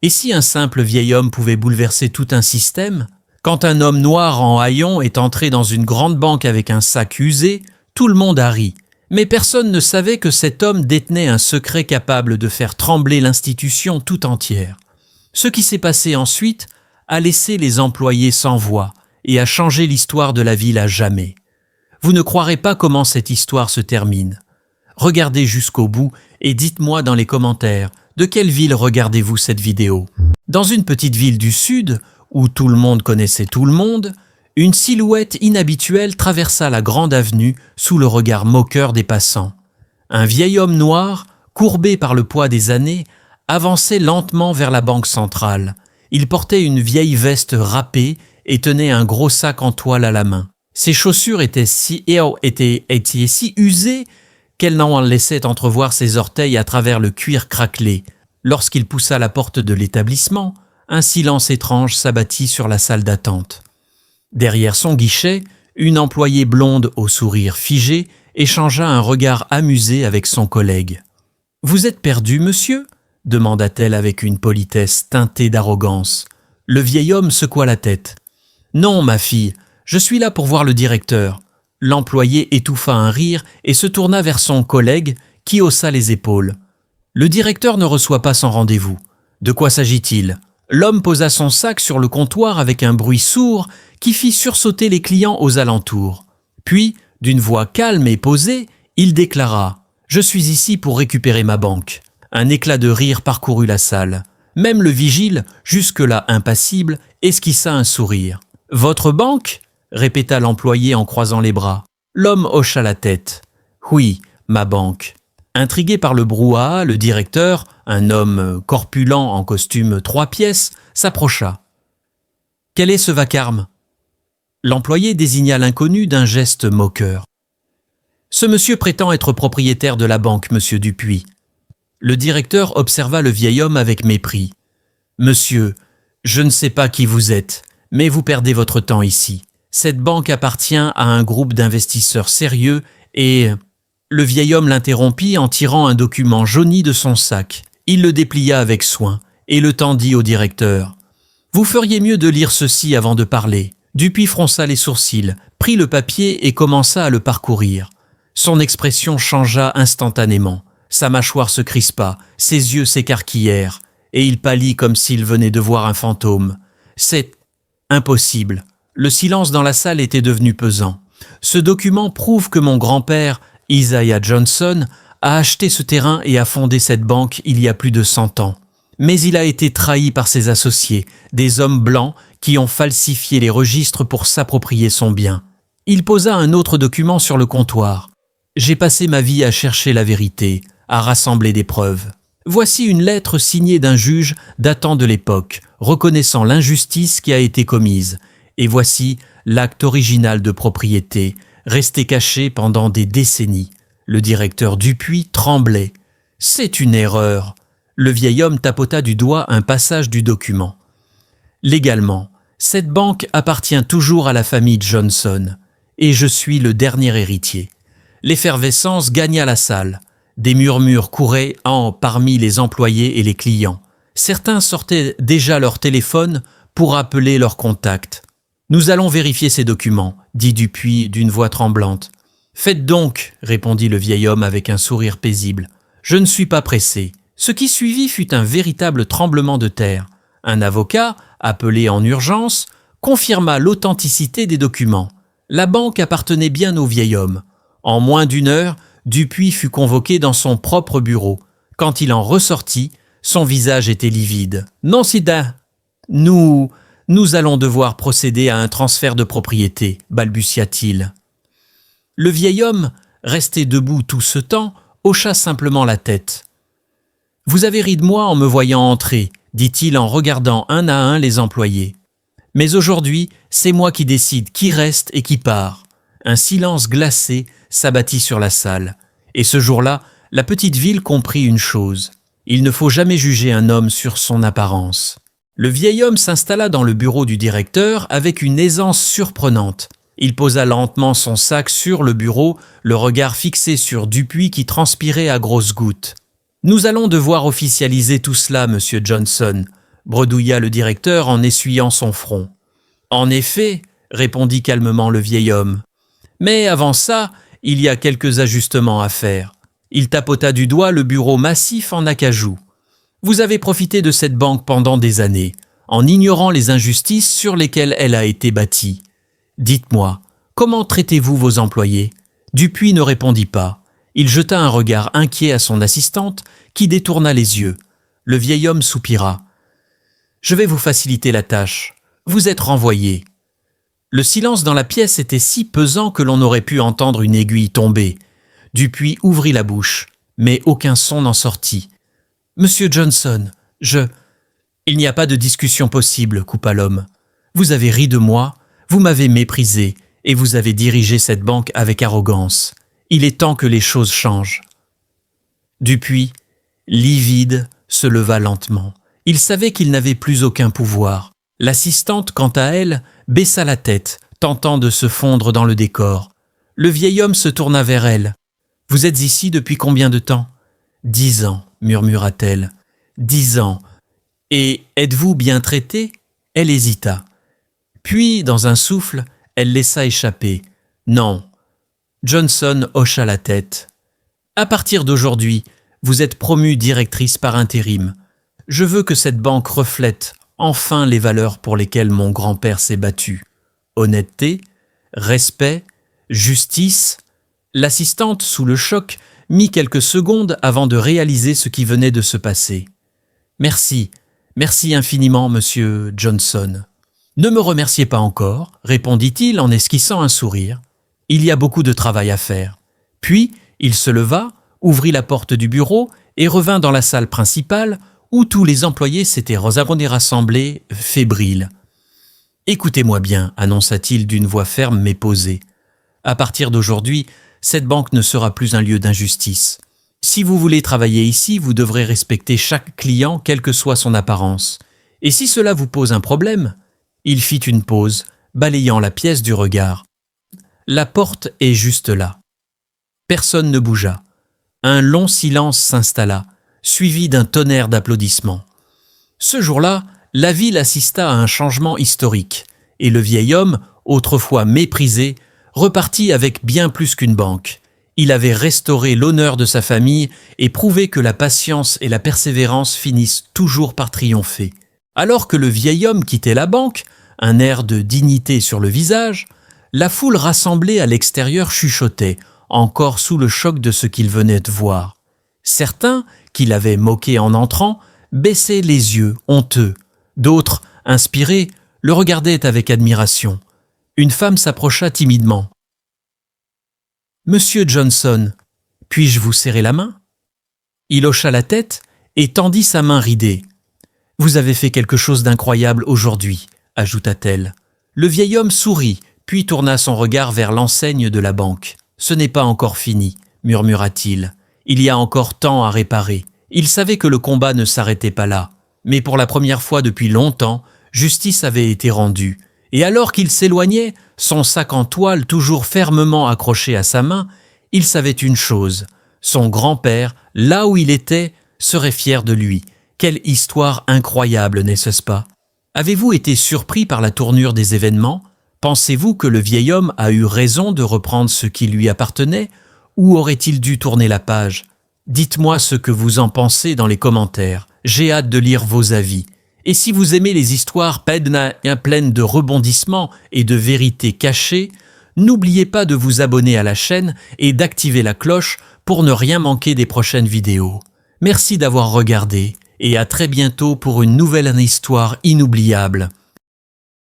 Et si un simple vieil homme pouvait bouleverser tout un système? Quand un homme noir en haillons est entré dans une grande banque avec un sac usé, tout le monde a ri. Mais personne ne savait que cet homme détenait un secret capable de faire trembler l'institution tout entière. Ce qui s'est passé ensuite a laissé les employés sans voix et a changé l'histoire de la ville à jamais. Vous ne croirez pas comment cette histoire se termine. Regardez jusqu'au bout et dites-moi dans les commentaires de quelle ville regardez-vous cette vidéo. Dans une petite ville du sud, où tout le monde connaissait tout le monde, une silhouette inhabituelle traversa la grande avenue sous le regard moqueur des passants. Un vieil homme noir, courbé par le poids des années, avançait lentement vers la banque centrale. Il portait une vieille veste râpée et tenait un gros sac en toile à la main. Ses chaussures étaient si usées qu'elles n'en laissaient entrevoir ses orteils à travers le cuir craquelé. Lorsqu'il poussa la porte de l'établissement, un silence étrange s'abattit sur la salle d'attente. Derrière son guichet, une employée blonde au sourire figé échangea un regard amusé avec son collègue. « Vous êtes perdu, monsieur ?» demanda-t-elle avec une politesse teintée d'arrogance. Le vieil homme secoua la tête. « Non, ma fille, je suis là pour voir le directeur. » L'employé étouffa un rire et se tourna vers son collègue qui haussa les épaules. « Le directeur ne reçoit pas son rendez-vous. De quoi s'agit-il » L'homme posa son sac sur le comptoir avec un bruit sourd qui fit sursauter les clients aux alentours. Puis, d'une voix calme et posée, il déclara « Je suis ici pour récupérer ma banque ». Un éclat de rire parcourut la salle. Même le vigile, jusque-là impassible, esquissa un sourire. « Votre banque ?» répéta l'employé en croisant les bras. L'homme hocha la tête. « Oui, ma banque. » Intrigué par le brouhaha, le directeur, un homme corpulent en costume 3 pièces, s'approcha. « Quel est ce vacarme ?» L'employé désigna l'inconnu d'un geste moqueur. « Ce monsieur prétend être propriétaire de la banque, monsieur Dupuis. » Le directeur observa le vieil homme avec mépris. « Monsieur, je ne sais pas qui vous êtes, mais vous perdez votre temps ici. Cette banque appartient à un groupe d'investisseurs sérieux et... » Le vieil homme l'interrompit en tirant un document jauni de son sac. Il le déplia avec soin et le tendit au directeur. « Vous feriez mieux de lire ceci avant de parler. » Dupuis fronça les sourcils, prit le papier et commença à le parcourir. Son expression changea instantanément. Sa mâchoire se crispa, ses yeux s'écarquillèrent et il pâlit comme s'il venait de voir un fantôme. « C'est impossible. » Le silence dans la salle était devenu pesant. « Ce document prouve que mon grand-père, Isaiah Johnson, a acheté ce terrain et a fondé cette banque il y a plus de 100 ans. Mais il a été trahi par ses associés, des hommes blancs qui ont falsifié les registres pour s'approprier son bien. Il posa un autre document sur le comptoir. J'ai passé ma vie à chercher la vérité, à rassembler des preuves. Voici une lettre signée d'un juge datant de l'époque, reconnaissant l'injustice qui a été commise. Et voici l'acte original de propriété, resté caché pendant des décennies. Le directeur Dupuis tremblait. « C'est une erreur !» Le vieil homme tapota du doigt un passage du document. « Légalement, cette banque appartient toujours à la famille Johnson, et je suis le dernier héritier. » L'effervescence gagna la salle. Des murmures couraient parmi les employés et les clients. Certains sortaient déjà leur téléphone pour appeler leurs contacts. « Nous allons vérifier ces documents », dit Dupuis d'une voix tremblante. « Faites donc, » répondit le vieil homme avec un sourire paisible. « Je ne suis pas pressé. » Ce qui suivit fut un véritable tremblement de terre. Un avocat, appelé en urgence, confirma l'authenticité des documents. La banque appartenait bien au vieil homme. En moins d'1 heure, Dupuis fut convoqué dans son propre bureau. Quand il en ressortit, son visage était livide. « Non, Sida, nous allons devoir procéder à un transfert de propriété, balbutia-t-il. Le vieil homme, resté debout tout ce temps, hocha simplement la tête. « Vous avez ri de moi en me voyant entrer, » dit-il en regardant un à un les employés. « Mais aujourd'hui, c'est moi qui décide qui reste et qui part. » Un silence glacé s'abattit sur la salle. Et ce jour-là, la petite ville comprit une chose. Il ne faut jamais juger un homme sur son apparence. Le vieil homme s'installa dans le bureau du directeur avec une aisance surprenante. Il posa lentement son sac sur le bureau, le regard fixé sur Dupuis qui transpirait à grosses gouttes. « Nous allons devoir officialiser tout cela, monsieur Johnson. bredouilla le directeur en essuyant son front. « En effet, répondit calmement le vieil homme. Mais avant ça, il y a quelques ajustements à faire. Il tapota du doigt le bureau massif en acajou. Vous avez profité de cette banque pendant des années, en ignorant les injustices sur lesquelles elle a été bâtie. Dites-moi, comment traitez-vous vos employés ? Dupuis ne répondit pas. Il jeta un regard inquiet à son assistante, qui détourna les yeux. Le vieil homme soupira. « Je vais vous faciliter la tâche. Vous êtes renvoyé. » Le silence dans la pièce était si pesant que l'on aurait pu entendre une aiguille tomber. Dupuis ouvrit la bouche, mais aucun son n'en sortit. « Monsieur Johnson, Il n'y a pas de discussion possible, coupa l'homme. Vous avez ri de moi, vous m'avez méprisé, et vous avez dirigé cette banque avec arrogance. Il est temps que les choses changent. » Dupuis, livide, se leva lentement. Il savait qu'il n'avait plus aucun pouvoir. L'assistante, quant à elle, baissa la tête, tentant de se fondre dans le décor. Le vieil homme se tourna vers elle. « Vous êtes ici depuis combien de temps ?»« 10 ans, murmura-t-elle. « 10 ans. Et êtes-vous bien traité ?» Elle hésita. Puis, dans un souffle, elle laissa échapper. « Non. » Johnson hocha la tête. « À partir d'aujourd'hui, vous êtes promue directrice par intérim. Je veux que cette banque reflète enfin les valeurs pour lesquelles mon grand-père s'est battu. Honnêteté, respect, justice. » L'assistante, sous le choc, mit quelques secondes avant de réaliser ce qui venait de se passer. « Merci infiniment, monsieur Johnson. »« Ne me remerciez pas encore, » répondit-il en esquissant un sourire. « Il y a beaucoup de travail à faire. » Puis, il se leva, ouvrit la porte du bureau et revint dans la salle principale où tous les employés s'étaient rassemblés, fébriles. « Écoutez-moi bien, » annonça-t-il d'une voix ferme mais posée. « À partir d'aujourd'hui, cette banque ne sera plus un lieu d'injustice. Si vous voulez travailler ici, vous devrez respecter chaque client, quelle que soit son apparence. Et si cela vous pose un problème ?» Il fit une pause, balayant la pièce du regard. « La porte est juste là. » Personne ne bougea. Un long silence s'installa, suivi d'un tonnerre d'applaudissements. Ce jour-là, la ville assista à un changement historique, et le vieil homme, autrefois méprisé, repartit avec bien plus qu'une banque. Il avait restauré l'honneur de sa famille et prouvé que la patience et la persévérance finissent toujours par triompher. Alors que le vieil homme quittait la banque, un air de dignité sur le visage, la foule rassemblée à l'extérieur chuchotait, encore sous le choc de ce qu'ils venaient de voir. Certains, qui l'avaient moqué en entrant, baissaient les yeux, honteux. D'autres, inspirés, le regardaient avec admiration. Une femme s'approcha timidement. « Monsieur Johnson, puis-je vous serrer la main ?» Il hocha la tête et tendit sa main ridée. « Vous avez fait quelque chose d'incroyable aujourd'hui, » ajouta-t-elle. Le vieil homme sourit, puis tourna son regard vers l'enseigne de la banque. « Ce n'est pas encore fini, » murmura-t-il. « Il y a encore tant à réparer. » Il savait que le combat ne s'arrêtait pas là. Mais pour la première fois depuis longtemps, justice avait été rendue. Et alors qu'il s'éloignait, son sac en toile toujours fermement accroché à sa main, il savait une chose. Son grand-père, là où il était, serait fier de lui. Quelle histoire incroyable, n'est-ce pas? Avez-vous été surpris par la tournure des événements? Pensez-vous que le vieil homme a eu raison de reprendre ce qui lui appartenait, ou aurait-il dû tourner la page? Dites-moi ce que vous en pensez dans les commentaires. J'ai hâte de lire vos avis. Et si vous aimez les histoires pleines de rebondissements et de vérités cachées, n'oubliez pas de vous abonner à la chaîne et d'activer la cloche pour ne rien manquer des prochaines vidéos. Merci d'avoir regardé et à très bientôt pour une nouvelle histoire inoubliable.